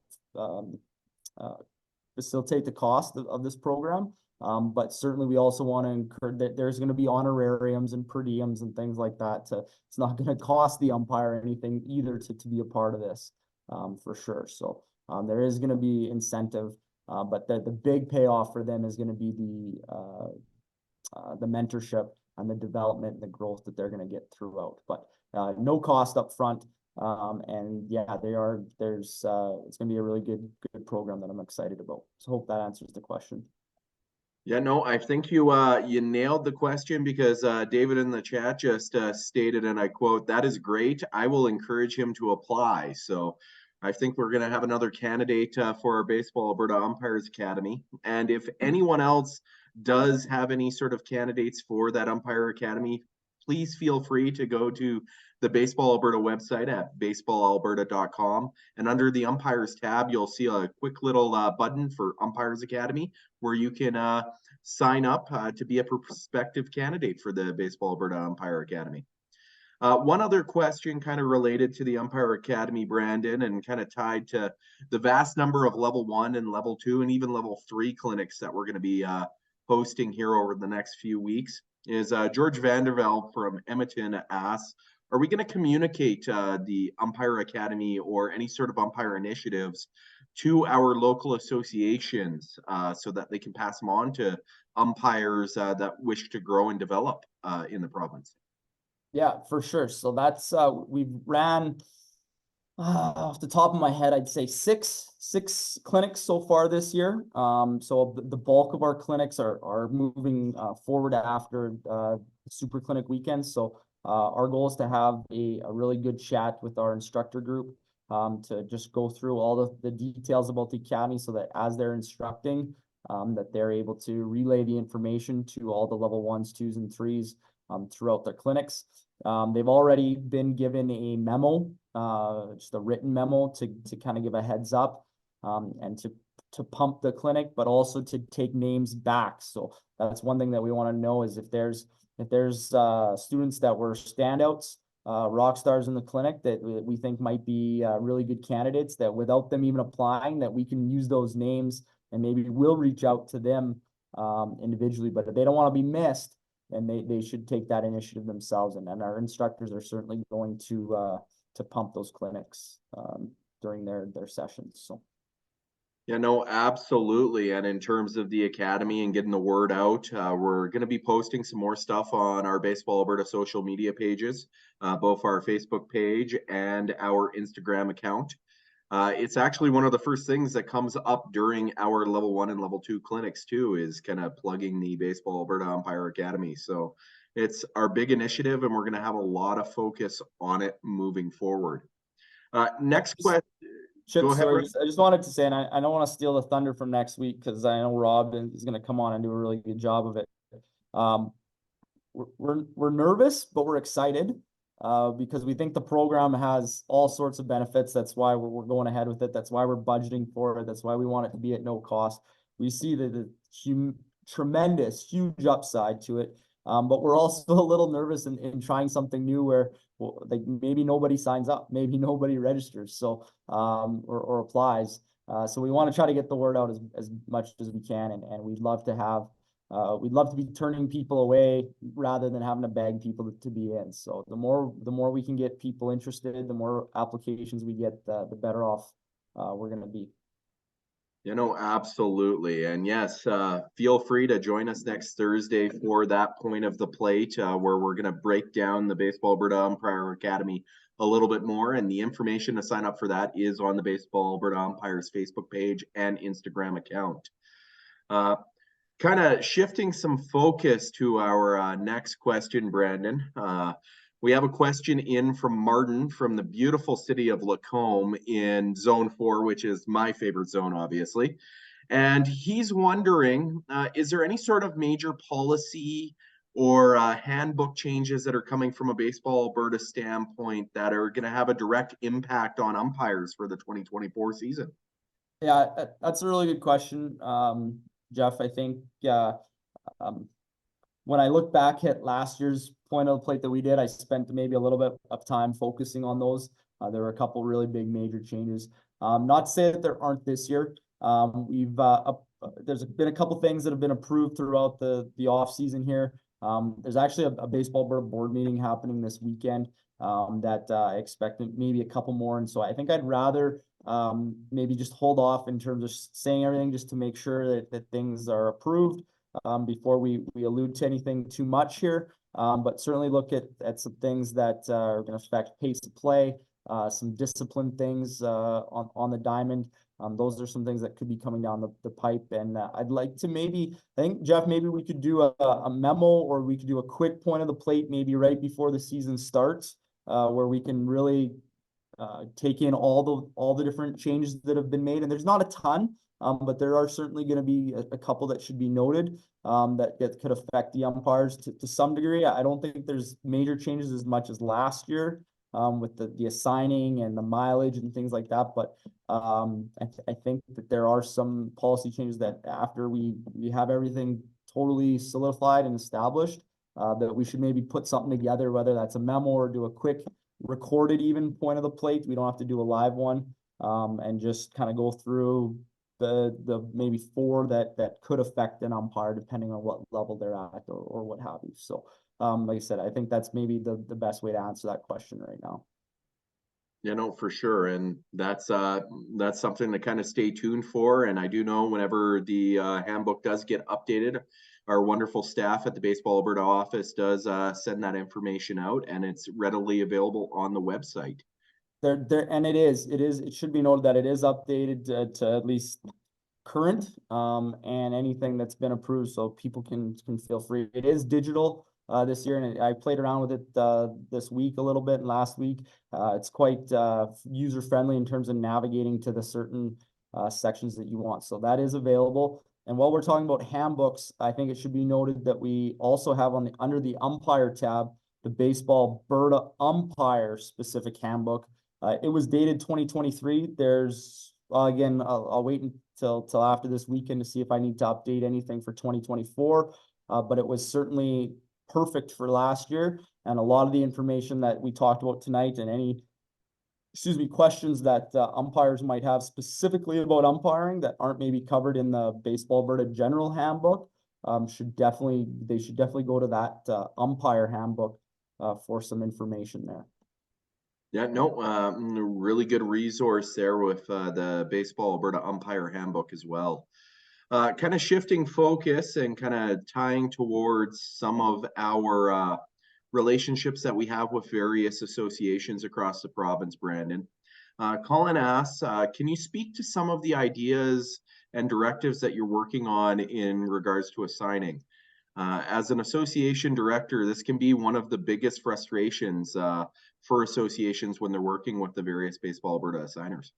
[SPEAKER 2] facilitate the cost of this program. But certainly we also want to encourage that there's going to be honorariums and per diems and things like that. It's not going to cost the umpire anything either to be a part of this, for sure. So there is going to be incentive, but the big payoff for them is going to be the mentorship and the development and the growth that they're going to get throughout. But no cost up front. And yeah, it's going to be a really good program that I'm excited about. So hope that answers the question.
[SPEAKER 1] Yeah, no, I think you nailed the question, because David in the chat just stated, and I quote, "That is great. I will encourage him to apply." So I think we're going to have another candidate for our Baseball Alberta Umpires Academy. And if anyone else does have any sort of candidates for that Umpire Academy, please feel free to go to the Baseball Alberta website at baseballalberta.com. And under the Umpires tab, you'll see a quick little button for Umpires Academy, where you can sign up to be a prospective candidate for the Baseball Alberta Umpire Academy. One other question kind of related to the Umpire Academy, Brandon, and kind of tied to the vast number of level 1 and level 2 and even level 3 clinics that we're going to be hosting here over the next few weeks, is George Vandervelde from Edmonton asks, are we going to communicate the Umpire Academy or any sort of umpire initiatives to our local associations so that they can pass them on to umpires that wish to grow and develop in the province?
[SPEAKER 2] Yeah, for sure. So that's we've ran off the top of my head, I'd say six clinics so far this year. So the bulk of our clinics are moving forward after Super Clinic weekend. So our goal is to have a really good chat with our instructor group to just go through all the details about the academy, so that as they're instructing, that they're able to relay the information to all the level 1s, 2s, and 3s throughout their clinics. They've already been given a memo, just a written memo to kind of give a heads up and to pump the clinic, but also to take names back. So that's one thing that we want to know, is if there's students that were standouts, rock stars in the clinic that we think might be really good candidates, that without them even applying, that we can use those names, and maybe we'll reach out to them individually. But if they don't want to be missed, then they should take that initiative themselves. And our instructors are certainly going to pump those clinics during their sessions. So.
[SPEAKER 1] Yeah, no, absolutely. And in terms of the academy and getting the word out, we're going to be posting some more stuff on our Baseball Alberta social media pages, both our Facebook page and our Instagram account. It's actually one of the first things that comes up during our level 1 and level 2 clinics too, is kind of plugging the Baseball Alberta Umpire Academy. So it's our big initiative, and we're going to have a lot of focus on it moving forward. Next question.
[SPEAKER 2] Chip, sorry, I just wanted to say, and I don't want to steal the thunder from next week, because I know Rob is going to come on and do a really good job of it. We're nervous, but we're excited because we think the program has all sorts of benefits. That's why we're going ahead with it. That's why we're budgeting for it. That's why we want it to be at no cost. We see the tremendous, huge upside to it. But we're also a little nervous in trying something new, where like maybe nobody signs up, maybe nobody registers, so or applies. So we want to try to get the word out as much as we can, and we'd love to be turning people away rather than having to beg people to be in. So the more we can get people interested, the more applications we get, the better off we're going to be.
[SPEAKER 1] Absolutely. And yes, feel free to join us next Thursday for that point of the plate, where we're going to break down the Baseball Alberta Umpire Academy a little bit more. And the information to sign up for that is on the Baseball Alberta Umpires Facebook page and Instagram account. Kind of shifting some focus to our next question, Brandon. We have a question in from Martin from the beautiful city of Lacombe in Zone 4, which is my favorite zone, obviously. And he's wondering, is there any sort of major policy or handbook changes that are coming from a Baseball Alberta standpoint that are going to have a direct impact on umpires for the 2024 season?
[SPEAKER 2] Yeah, that's a really good question, Jeff. I think when I look back at last year's point of the plate that we did, I spent maybe a little bit of time focusing on those. There were a couple really big major changes. Not to say that there aren't this year. There's been a couple things that have been approved throughout the off season here. There's actually a Baseball Alberta board meeting happening this weekend that I expect maybe a couple more. And so I think I'd rather maybe just hold off in terms of saying everything, just to make sure that things are approved before we allude to anything too much here. But certainly look at some things that are going to affect pace of play, some discipline things on the diamond. Those are some things that could be coming down the pipe. And I'd like to I think, Jeff, maybe we could do a memo, or we could do a quick point of the plate maybe right before the season starts, where we can really take in all the different changes that have been made. And there's not a ton, but there are certainly going to be a couple that should be noted that could affect the umpires to some degree. I don't think there's major changes as much as last year with the assigning and the mileage and things like that. But I think that there are some policy changes that after we have everything totally solidified and established, that we should maybe put something together, whether that's a memo or do a quick recorded even point of the plate. We don't have to do a live one, and just kind of go through the maybe four that could affect an umpire depending on what level they're at or what have you. So like I said, I think that's maybe the best way to answer that question right now.
[SPEAKER 1] For sure. And that's something to kind of stay tuned for. And I do know whenever the handbook does get updated, our wonderful staff at the Baseball Alberta office does send that information out, and it's readily available on the website.
[SPEAKER 2] And it should be noted that it is updated to at least current, and anything that's been approved, so people can feel free. It is digital this year, and I played around with it this week a little bit and last week. It's quite user friendly in terms of navigating to the certain sections that you want. So that is available. And while we're talking about handbooks, I think it should be noted that we also have under the umpire tab, the Baseball Alberta Umpire specific handbook. It was dated 2023. There's again, I'll wait until after this weekend to see if I need to update anything for 2024. But it was certainly perfect for last year, and a lot of the information that we talked about tonight and any questions that umpires might have specifically about umpiring that aren't maybe covered in the Baseball Alberta General Handbook should definitely go to that umpire handbook for some information there.
[SPEAKER 1] Yeah, no, really good resource there with the Baseball Alberta Umpire Handbook as well. Kind of shifting focus and kind of tying towards some of our relationships that we have with various associations across the province, Brandon. Colin asks, can you speak to some of the ideas and directives that you're working on in regards to assigning? As an association director, this can be one of the biggest frustrations for associations when they're working with the various Baseball Alberta assigners.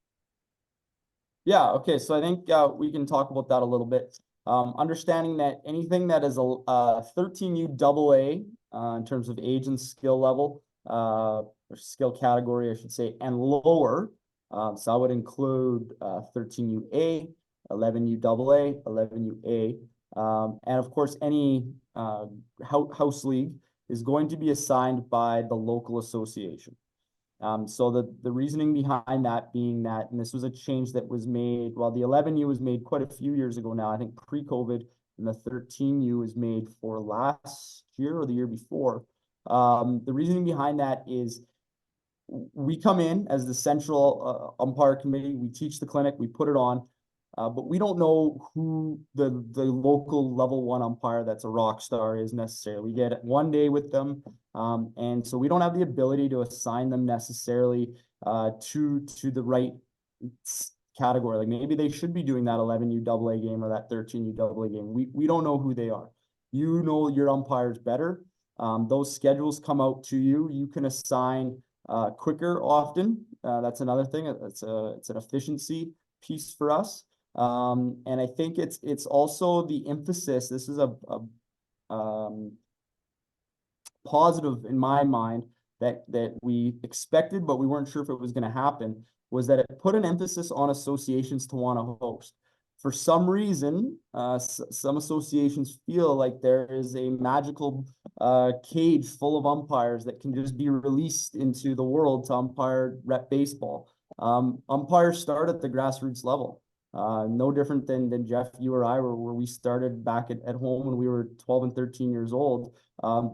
[SPEAKER 2] Yeah, okay, so I think we can talk about that a little bit. Understanding that anything that is a 13U AA in terms of age and skill level, or skill category, I should say, and lower. So I would include 13UA, 11U AA, 11UA, and of course, any house league is going to be assigned by the local association. So the reasoning behind that being that, and this was a change that was made, well, the 11U was made quite a few years ago now, I think pre-COVID, and the 13U was made for last year or the year before. The reasoning behind that is we come in as the central umpire committee, we teach the clinic, we put it on. but we don't know who the local level 1 umpire that's a rock star is necessarily. We get 1 day with them, and so we don't have the ability to assign them necessarily to the right category. Like maybe they should be doing that 11U AA game or that 13U AA game. We don't know who they are. You know your umpires better. Those schedules come out to you. You can assign quicker often. That's another thing. It's an efficiency piece for us. And I think it's also the emphasis. This is a positive in my mind that we expected, but we weren't sure if it was going to happen, was that it put an emphasis on associations to want to host. For some reason, some associations feel like there is a magical cage full of umpires that can just be released into the world to umpire rep baseball. Umpires start at the grassroots level. No different than Jeff, you or I were, where we started back at home when we were 12 and 13 years old.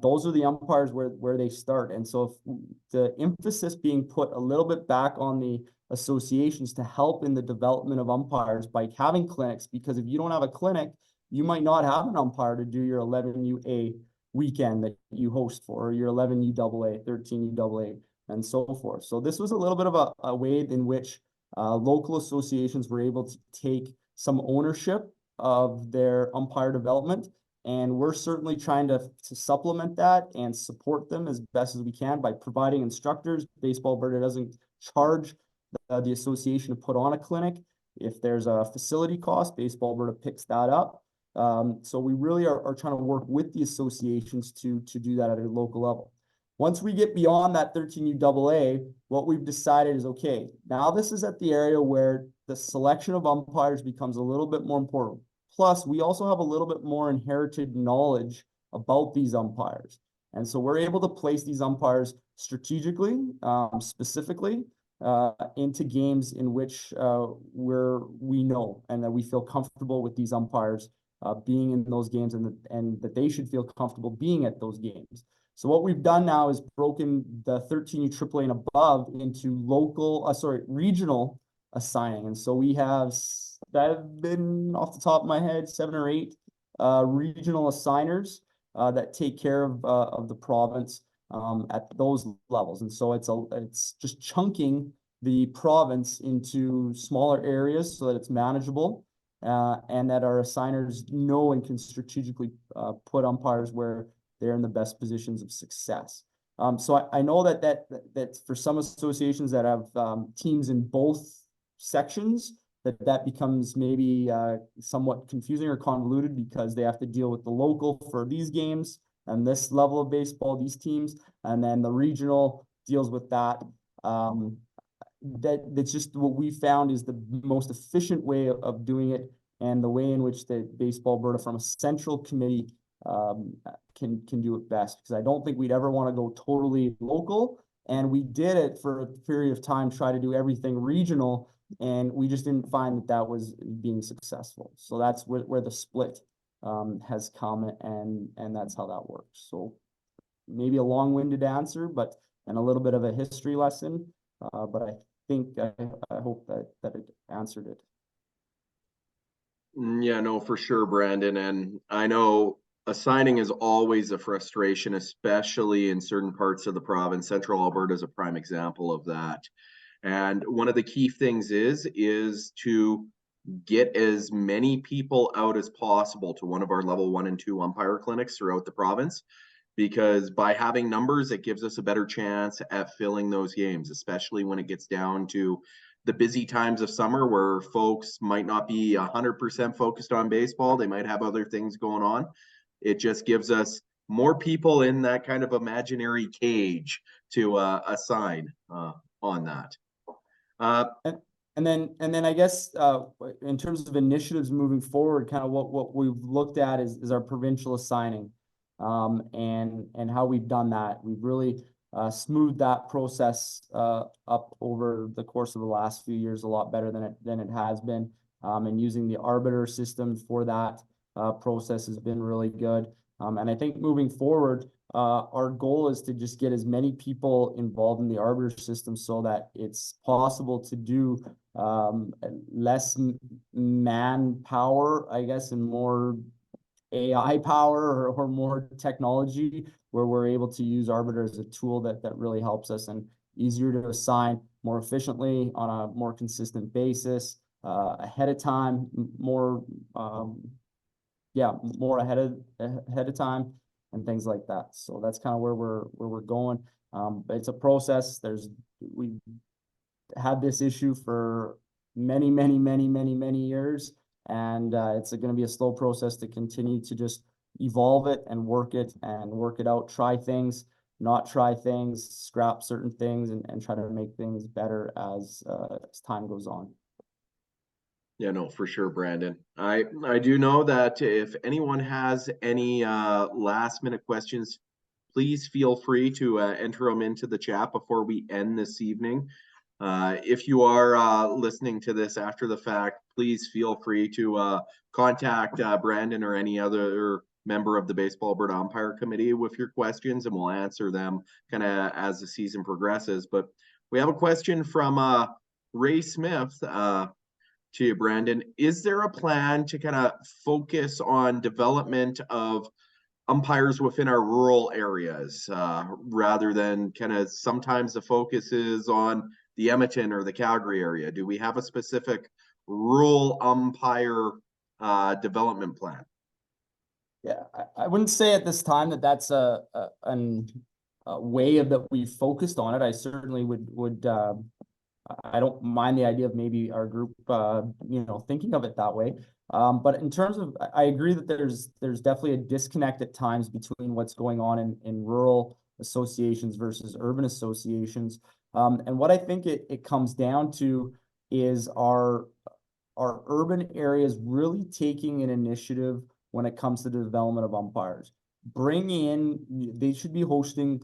[SPEAKER 2] Those are the umpires where they start. And so if the emphasis being put a little bit back on the associations to help in the development of umpires by having clinics, because if you don't have a clinic, you might not have an umpire to do your 11UA weekend that you host for, or your 11U AA, 13U AA, and so forth. So this was a little bit of a way in which local associations were able to take some ownership of their umpire development. And we're certainly trying to supplement that and support them as best as we can by providing instructors. Baseball Alberta doesn't charge the association to put on a clinic. If there's a facility cost, Baseball Alberta picks that up. So we really are trying to work with the associations to do that at a local level. Once we get beyond that 13U AA, what we've decided is, okay, now this is at the area where the selection of umpires becomes a little bit more important. Plus, we also have a little bit more inherited knowledge about these umpires. And so we're able to place these umpires strategically, specifically, into games in which we know and that we feel comfortable with these umpires being in those games, and that they should feel comfortable being at those games. So what we've done now is broken the 13U AAA and above into regional assigning. And so we have 7, off the top of my head, 7 or 8 regional assigners that take care of the province at those levels. And so it's just chunking the province into smaller areas so that it's manageable, and that our assigners know and can strategically put umpires where they're in the best positions of success. So I know that for some associations that have teams in both sections, that becomes maybe somewhat confusing or convoluted, because they have to deal with the local for these games and this level of baseball, these teams, and then the regional deals with that. That's just what we found is the most efficient way of doing it, and the way in which the Baseball Alberta from a central committee can do it best, because I don't think we'd ever want to go totally local. And we did it for a period of time, try to do everything regional, and we just didn't find that was being successful. So that's where the split has come, and that's how that works. So maybe a long-winded answer, and a little bit of a history lesson, but I think I hope that it answered it.
[SPEAKER 1] Yeah, no, for sure, Brandon. And I know assigning is always a frustration, especially in certain parts of the province. Central Alberta is a prime example of that. And one of the key things is to get as many people out as possible to one of our level 1 and 2 umpire clinics throughout the province, because by having numbers, it gives us a better chance at filling those games, especially when it gets down to the busy times of summer where folks might not be 100% focused on baseball. They might have other things going on. It just gives us more people in that kind of imaginary cage to assign on that.
[SPEAKER 2] And then I guess in terms of initiatives moving forward, kind of what we've looked at is our provincial assigning, and how we've done that. We've really smoothed that process up over the course of the last few years a lot better than it has been, and using the arbiter system for that process has been really good. And I think moving forward, our goal is to just get as many people involved in the arbiter system so that it's possible to do less manpower, I guess, and more AI power or more technology, where we're able to use arbiter as a tool that really helps us and easier to assign more efficiently on a more consistent basis, ahead of time, more ahead of time and things like that. So that's kind of where we're going. But it's a process. We had this issue for many years, and it's going to be a slow process to continue to just evolve it and work it out, try things, not try things, scrap certain things, and try to make things better as time goes on.
[SPEAKER 1] Yeah, no, for sure, Brandon. I do know that if anyone has any last minute questions, please feel free to enter them into the chat before we end this evening. If you are listening to this after the fact, please feel free to contact Brandon or any other member of the Baseball Alberta Umpire Committee with your questions, and we'll answer them kind of as the season progresses. But we have a question from Ray Smith to you, Brandon. Is there a plan to kind of focus on development of umpires within our rural areas rather than kind of sometimes the focus is on the Edmonton or the Calgary area? Do we have a specific rural umpire development plan?
[SPEAKER 2] Yeah, I wouldn't say at this time that that's a way that we focused on it. I certainly would I don't mind the idea of maybe our group, thinking of it that way. But in terms of, I agree that there's definitely a disconnect at times between what's going on in rural associations versus urban associations. And what I think it comes down to is our urban areas really taking an initiative when it comes to the development of umpires. They should be hosting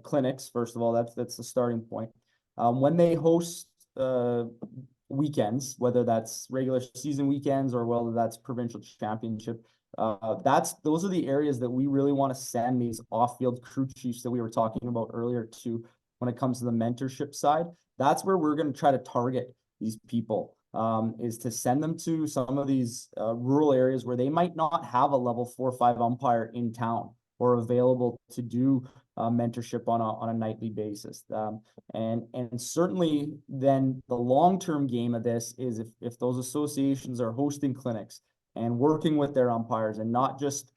[SPEAKER 2] clinics, first of all. That's the starting point. When they host weekends, whether that's regular season weekends or whether that's provincial championship, those are the areas that we really want to send these off-field crew chiefs that we were talking about earlier to. When it comes to the mentorship side, that's where we're going to try to target these people, is to send them to some of these rural areas where they might not have a level 4 or 5 umpire in town or available to do mentorship on a nightly basis. And certainly then the long-term game of this is if those associations are hosting clinics and working with their umpires and not just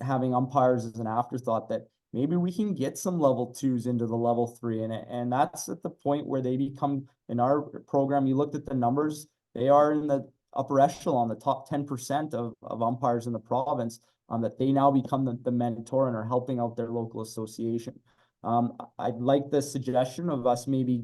[SPEAKER 2] having umpires as an afterthought, that maybe we can get some level 2s into the level 3. And that's at the point where they become, in our program, you looked at the numbers, they are in the upper echelon, the top 10% of umpires in the province, that they now become the mentor and are helping out their local association. I'd like the suggestion of us maybe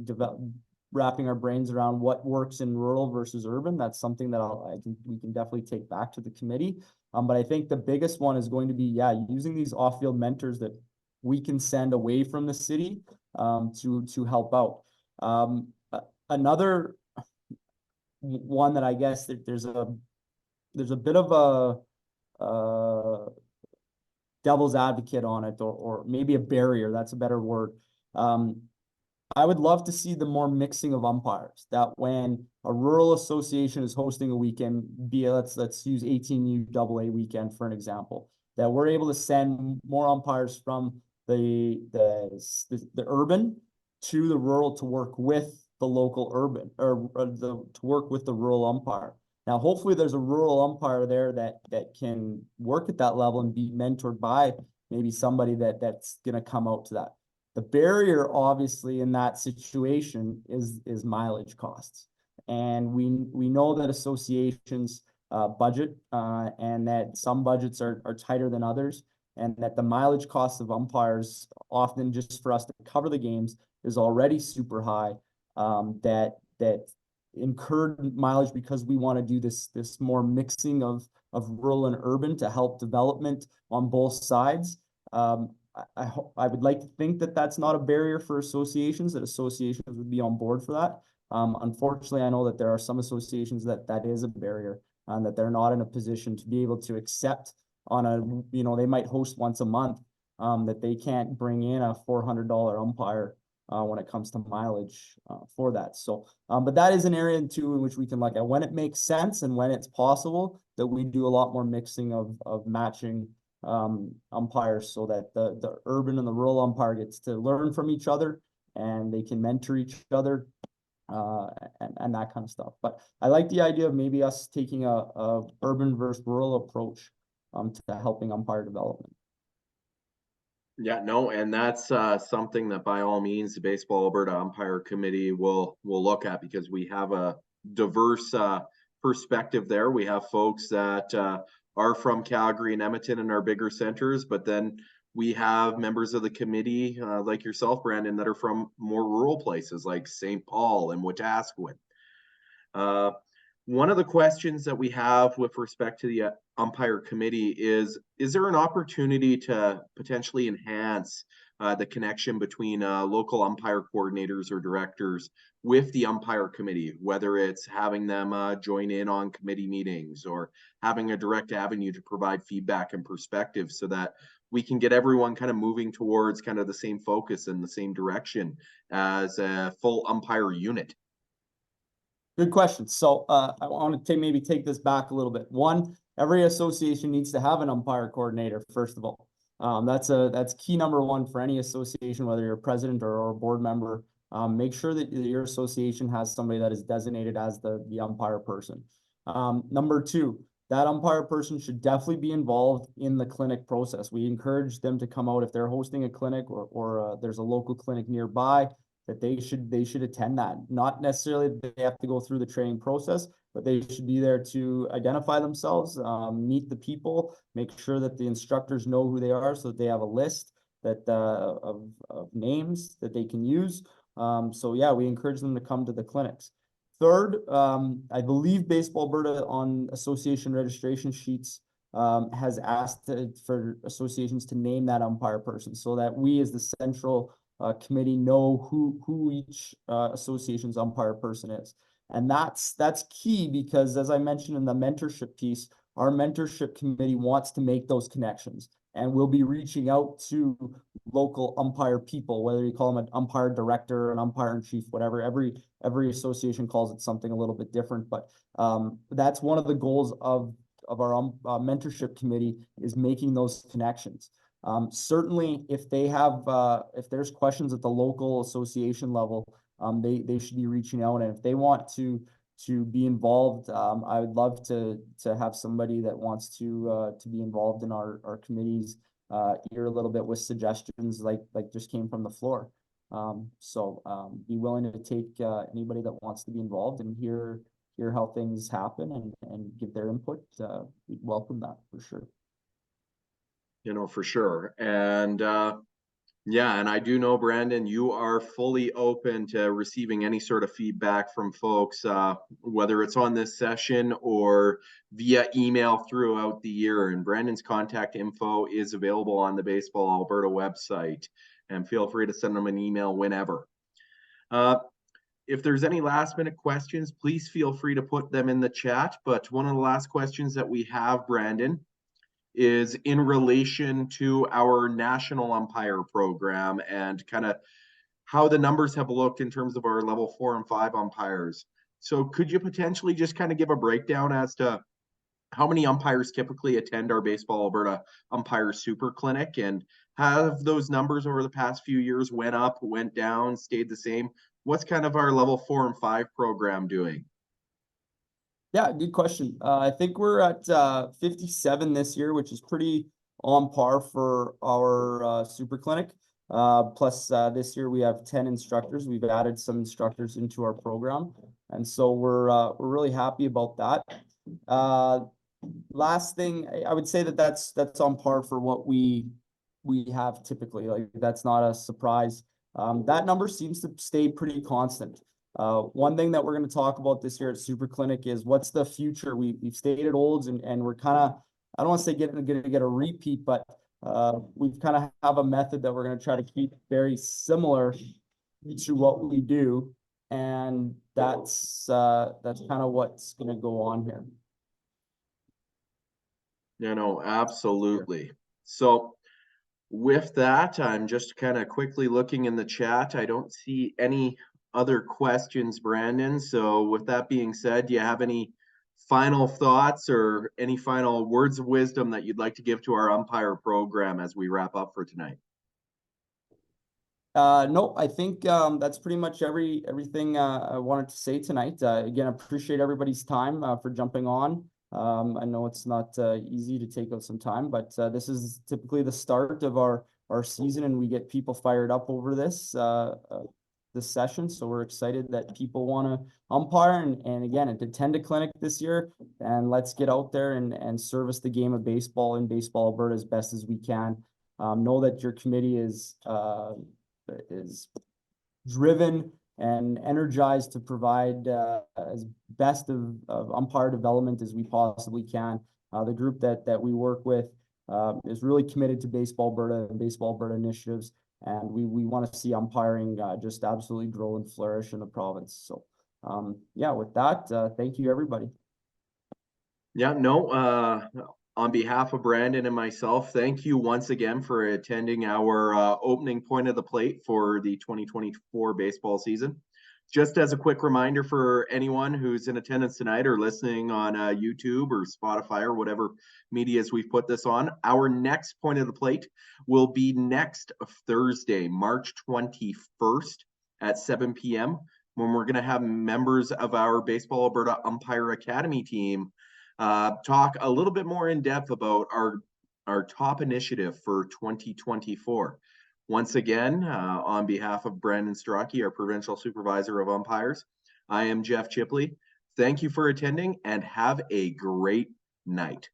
[SPEAKER 2] wrapping our brains around what works in rural versus urban. That's something that we can definitely take back to the committee. But I think the biggest one is going to be, using these off-field mentors that we can send away from the city to help out. Another one that I guess that there's a bit of a devil's advocate on it, or maybe a barrier, that's a better word. I would love to see the more mixing of umpires, that when a rural association is hosting a weekend, let's use 18U AA weekend for an example, that we're able to send more umpires from the urban to the rural to work with the local urban, or to work with the rural umpire. Now, hopefully there's a rural umpire there that can work at that level and be mentored by maybe somebody that's going to come out to that. The barrier, obviously, in that situation is mileage costs. And we know that associations budget and that some budgets are tighter than others, and that the mileage costs of umpires, often just for us to cover the games, is already super high. That incurred mileage because we want to do this more mixing of rural and urban to help development on both sides. I would like to think that that's not a barrier for associations, that associations would be on board for that. Unfortunately, I know that there are some associations that is a barrier, and that they're not in a position to be able to accept on a, they might host once a month, that they can't bring in a $400 umpire when it comes to mileage for that. So, but that is an area too in which we can look at when it makes sense and when it's possible that we do a lot more mixing of matching umpires, so that the urban and the rural umpire gets to learn from each other and they can mentor each other and that kind of stuff. But I like the idea of maybe us taking a urban versus rural approach to helping umpire development.
[SPEAKER 1] Yeah, no, and that's something that by all means the Baseball Alberta Umpire Committee will look at, because we have a diverse perspective there. We have folks that are from Calgary and Edmonton and our bigger centers, but then we have members of the committee like yourself, Brandon, that are from more rural places like St. Paul and Wetaskiwin. One of the questions that we have with respect to the umpire committee is there an opportunity to potentially enhance the connection between local umpire coordinators or directors with the umpire committee, whether it's having them join in on committee meetings or having a direct avenue to provide feedback and perspective, so that we can get everyone kind of moving towards kind of the same focus and the same direction as a full umpire unit?
[SPEAKER 2] Good question. So I want to maybe take this back a little bit. One, every association needs to have an umpire coordinator, first of all. That's key number one for any association, whether you're a president or a board member. Make sure that your association has somebody that is designated as the umpire person. Number two, that umpire person should definitely be involved in the clinic process. We encourage them to come out if they're hosting a clinic or there's a local clinic nearby, that they should attend that. Not necessarily that they have to go through the training process, but they should be there to identify themselves, meet the people, make sure that the instructors know who they are, so that they have a list that of names that they can use. So yeah, we encourage them to come to the clinics. Third, I believe Baseball Alberta on association registration sheets has asked for associations to name that umpire person, so that we as the central committee know who each association's umpire person is. And that's key, because as I mentioned in the mentorship piece, our mentorship committee wants to make those connections, and we'll be reaching out to local umpire people, whether you call them an umpire director, an umpire in chief, whatever. Every association calls it something a little bit different, but that's one of the goals of our mentorship committee, is making those connections. Certainly, if they have if there's questions at the local association level, they should be reaching out, and if they want to be involved, I would love to have somebody that wants to be involved in our committees here a little bit with suggestions like just came from the floor. So be willing to take anybody that wants to be involved and hear how things happen and give their input. We'd welcome that for sure.
[SPEAKER 1] You know, for sure. And yeah, and I do know, Brandon, you are fully open to receiving any sort of feedback from folks, whether it's on this session or via email throughout the year. And Brandon's contact info is available on the Baseball Alberta website, and feel free to send them an email whenever. If there's any last minute questions, please feel free to put them in the chat. But one of the last questions that we have, Brandon, is in relation to our national umpire program and kind of how the numbers have looked in terms of our level 4 and 5 umpires. So could you potentially just kind of give a breakdown as to how many umpires typically attend our Baseball Alberta Umpire Super Clinic, and have those numbers over the past few years went up, went down, stayed the same? What's kind of our level 4 and 5 program doing?
[SPEAKER 2] Yeah, good question. I think we're at 57 this year, which is pretty on par for our super clinic. Plus this year we have 10 instructors. We've added some instructors into our program, and so we're really happy about that. Last thing, I would say that's on par for what we have typically. Like, that's not a surprise. That number seems to stay pretty constant. One thing that we're going to talk about this year at Super Clinic is what's the future. We've stayed at Olds, and we're kind of, I don't want to say going to get a repeat, but we've kind of have a method that we're going to try to keep very similar to what we do, and that's kind of what's going to go on here.
[SPEAKER 1] You know, absolutely. So with that, I'm just kind of quickly looking in the chat. I don't see any other questions, Brandon. So with that being said, do you have any final thoughts or any final words of wisdom that you'd like to give to our umpire program as we wrap up for tonight?
[SPEAKER 2] No, I think that's pretty much everything I wanted to say tonight. Again, appreciate everybody's time for jumping on. I know it's not easy to take out some time, but this is typically the start of our season, and we get people fired up over this session. So we're excited that people want to umpire and again, attend a clinic this year, and let's get out there and service the game of baseball in Baseball Alberta as best as we can. Know that your committee is driven and energized to provide as best of umpire development as we possibly can. The group that we work with is really committed to Baseball Alberta and Baseball Alberta initiatives, and we want to see umpiring just absolutely grow and flourish in the province. So yeah, with that, thank you, everybody.
[SPEAKER 1] Yeah, no, on behalf of Brandon and myself, thank you once again for attending our opening point of the plate for the 2024 baseball season. Just as a quick reminder for anyone who's in attendance tonight or listening on YouTube or Spotify or whatever medias we've put this on, our next point of the plate will be next Thursday, March 21st at 7 p.m. when we're going to have members of our Baseball Alberta Umpire Academy team talk a little bit more in depth about our top initiative for 2024. Once again, on behalf of Brandon Strocki, our Provincial Supervisor of Umpires, I am Jeff Chipley. Thank you for attending and have a great night.